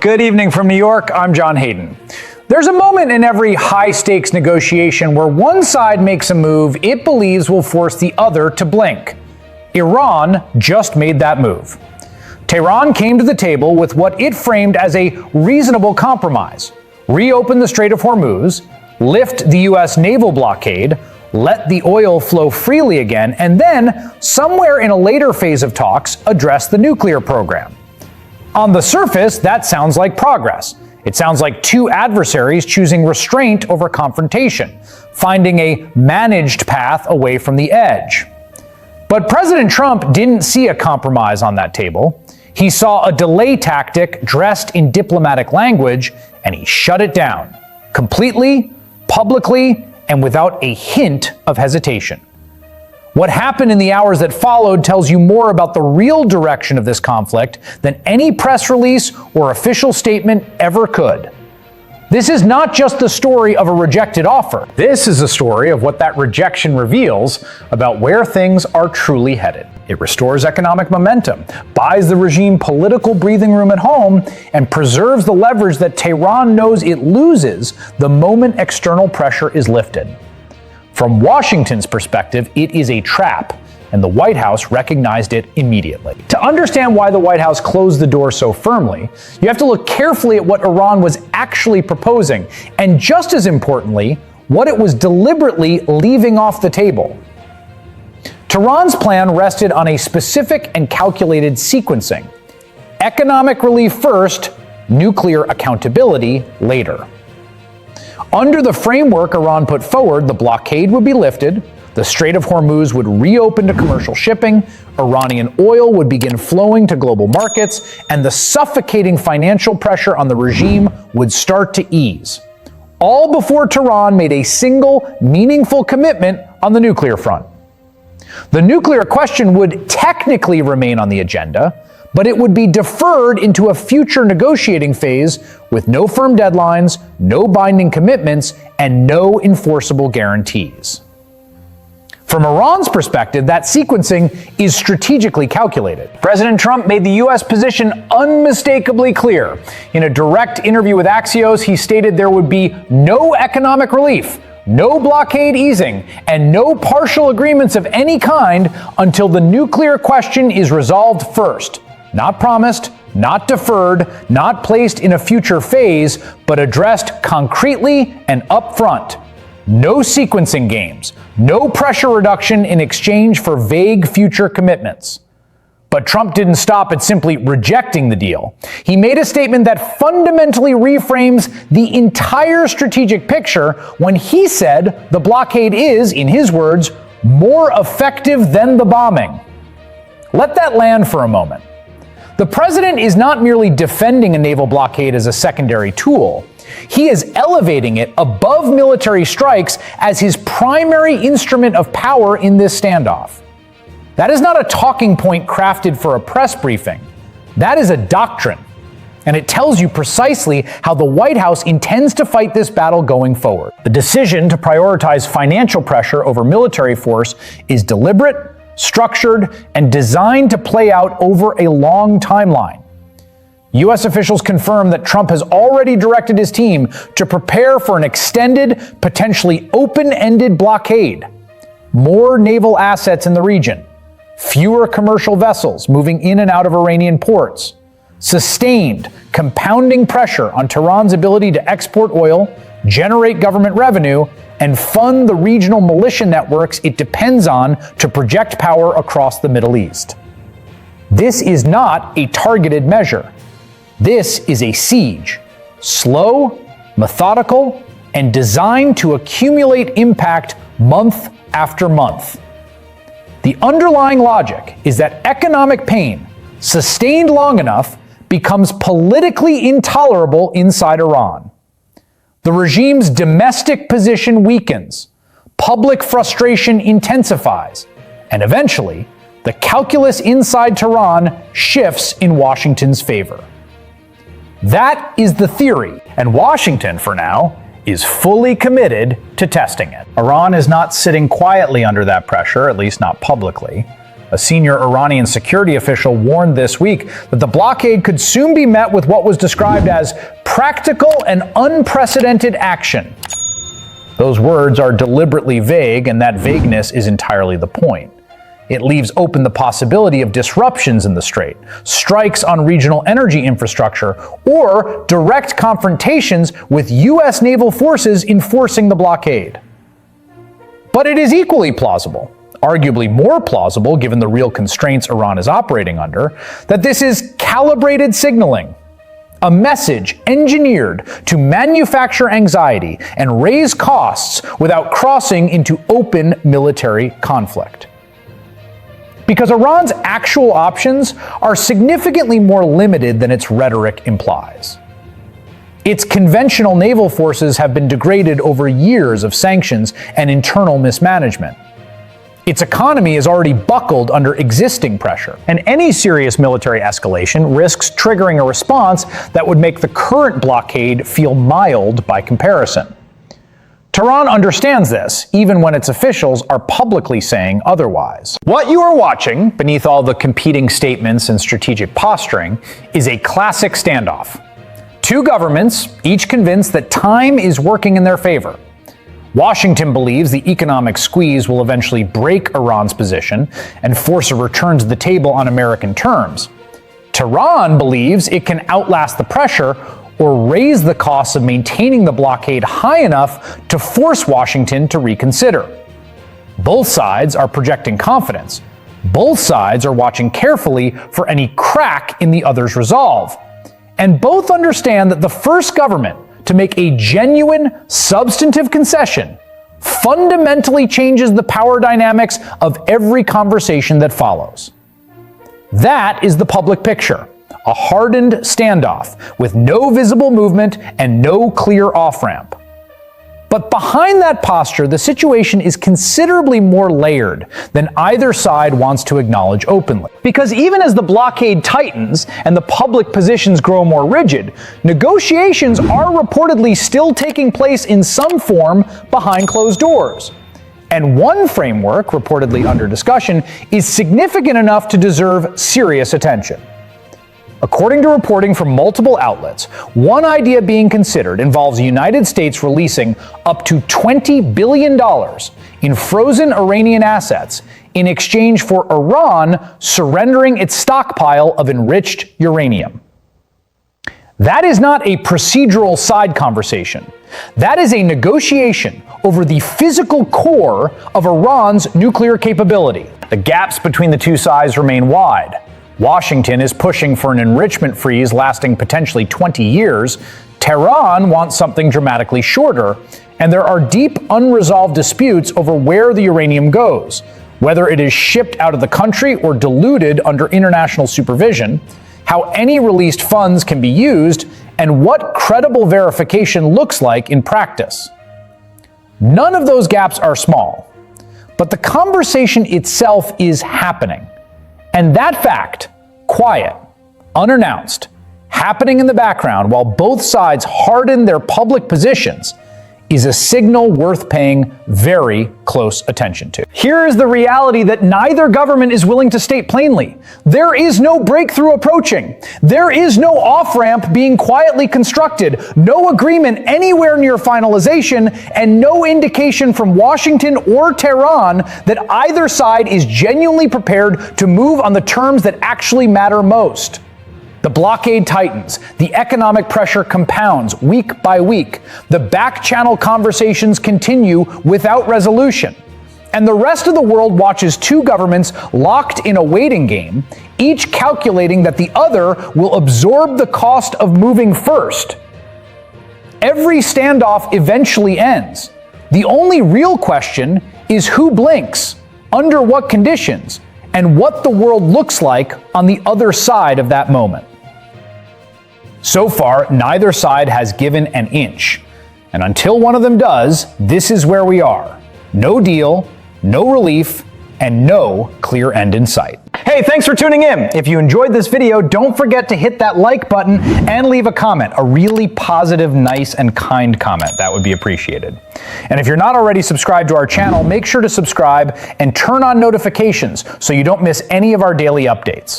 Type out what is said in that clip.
Good evening from New York. I'm John Hayden. There's a moment in every high-stakes negotiation where one side makes a move it believes will force the other to blink. Iran just made that move. Tehran came to the table with what it framed as a reasonable compromise: reopen the Strait of Hormuz, lift the U.S. naval blockade, let the oil flow freely again, and then, somewhere in a later phase of talks, address the nuclear program. On the surface, that sounds like progress. It sounds like two adversaries choosing restraint over confrontation, finding a managed path away from the edge. But President Trump didn't see a compromise on that table. He saw a delay tactic dressed in diplomatic language, and he shut it down, completely, publicly, and without a hint of hesitation. What happened in the hours that followed tells you more about the real direction of this conflict than any press release or official statement ever could. This is not just the story of a rejected offer. This is a story of what that rejection reveals about where things are truly headed. It restores economic momentum, buys the regime political breathing room at home, and preserves the leverage that Tehran knows it loses the moment external pressure is lifted. From Washington's perspective, it is a trap, and the White House recognized it immediately. To understand why the White House closed the door so firmly, you have to look carefully at what Iran was actually proposing, and just as importantly, what it was deliberately leaving off the table. Tehran's plan rested on a specific and calculated sequencing: economic relief first, nuclear accountability later. Under the framework Iran put forward, the blockade would be lifted, the Strait of Hormuz would reopen to commercial shipping, Iranian oil would begin flowing to global markets, and the suffocating financial pressure on the regime would start to ease. All before Tehran made a single, meaningful commitment on the nuclear front. The nuclear question would technically remain on the agenda, but it would be deferred into a future negotiating phase with no firm deadlines, no binding commitments, and no enforceable guarantees. From Iran's perspective, that sequencing is strategically calculated. President Trump made the U.S. position unmistakably clear. In a direct interview with Axios, he stated there would be no economic relief, no blockade easing, and no partial agreements of any kind until the nuclear question is resolved first. Not promised, not deferred, not placed in a future phase, but addressed concretely and upfront. No sequencing games, no pressure reduction in exchange for vague future commitments. But Trump didn't stop at simply rejecting the deal. He made a statement that fundamentally reframes the entire strategic picture when he said the blockade is, in his words, more effective than the bombing. Let that land for a moment. The president is not merely defending a naval blockade as a secondary tool. He is elevating it above military strikes as his primary instrument of power in this standoff. That is not a talking point crafted for a press briefing. That is a doctrine, and it tells you precisely how the White House intends to fight this battle going forward. The decision to prioritize financial pressure over military force is deliberate, structured, and designed to play out over a long timeline. U.S. officials confirm that Trump has already directed his team to prepare for an extended, potentially open-ended blockade. More naval assets in the region, fewer commercial vessels moving in and out of Iranian ports, sustained, compounding pressure on Tehran's ability to export oil, generate government revenue, and fund the regional militia networks it depends on to project power across the Middle East. This is not a targeted measure. This is a siege, slow, methodical, and designed to accumulate impact month after month. The underlying logic is that economic pain, sustained long enough, becomes politically intolerable inside Iran. The regime's domestic position weakens, public frustration intensifies, and eventually, the calculus inside Tehran shifts in Washington's favor. That is the theory, and Washington, for now, is fully committed to testing it. Iran is not sitting quietly under that pressure, at least not publicly. A senior Iranian security official warned this week that the blockade could soon be met with what was described as practical and unprecedented action. Those words are deliberately vague, and that vagueness is entirely the point. It leaves open the possibility of disruptions in the strait, strikes on regional energy infrastructure, or direct confrontations with U.S. naval forces enforcing the blockade. But it is equally plausible, arguably more plausible given the real constraints Iran is operating under, that this is calibrated signaling, a message engineered to manufacture anxiety and raise costs without crossing into open military conflict. Because Iran's actual options are significantly more limited than its rhetoric implies. Its conventional naval forces have been degraded over years of sanctions and internal mismanagement. Its economy is already buckled under existing pressure, and any serious military escalation risks triggering a response that would make the current blockade feel mild by comparison. Tehran understands this, even when its officials are publicly saying otherwise. What you are watching, beneath all the competing statements and strategic posturing, is a classic standoff. Two governments, each convinced that time is working in their favor. Washington believes the economic squeeze will eventually break Iran's position and force a return to the table on American terms. Tehran believes it can outlast the pressure or raise the costs of maintaining the blockade high enough to force Washington to reconsider. Both sides are projecting confidence. Both sides are watching carefully for any crack in the other's resolve. And both understand that the first government to make a genuine, substantive concession fundamentally changes the power dynamics of every conversation that follows. That is the public picture. A hardened standoff with no visible movement and no clear off-ramp. But behind that posture, the situation is considerably more layered than either side wants to acknowledge openly. Because even as the blockade tightens and the public positions grow more rigid, negotiations are reportedly still taking place in some form behind closed doors. And one framework, reportedly under discussion, is significant enough to deserve serious attention. According to reporting from multiple outlets, one idea being considered involves the United States releasing up to $20 billion in frozen Iranian assets in exchange for Iran surrendering its stockpile of enriched uranium. That is not a procedural side conversation. That is a negotiation over the physical core of Iran's nuclear capability. The gaps between the two sides remain wide. Washington is pushing for an enrichment freeze lasting potentially 20 years. Tehran wants something dramatically shorter. And there are deep unresolved disputes over where the uranium goes, whether it is shipped out of the country or diluted under international supervision, how any released funds can be used, and what credible verification looks like in practice. None of those gaps are small, but the conversation itself is happening. And that fact, quiet, unannounced, happening in the background while both sides harden their public positions, is a signal worth paying very close attention to. Here is the reality that neither government is willing to state plainly. There is no breakthrough approaching. There is no off-ramp being quietly constructed, no agreement anywhere near finalization, and no indication from Washington or Tehran that either side is genuinely prepared to move on the terms that actually matter most. The blockade tightens, the economic pressure compounds week by week, the back-channel conversations continue without resolution, and the rest of the world watches two governments locked in a waiting game, each calculating that the other will absorb the cost of moving first. Every standoff eventually ends. The only real question is who blinks, under what conditions, and what the world looks like on the other side of that moment. So far, neither side has given an inch. And until one of them does, this is where we are. No deal, no relief, and no clear end in sight. Hey, thanks for tuning in. If you enjoyed this video, don't forget to hit that like button and leave a comment, a really positive, nice, and kind comment. That would be appreciated. And if you're not already subscribed to our channel, make sure to subscribe and turn on notifications so you don't miss any of our daily updates.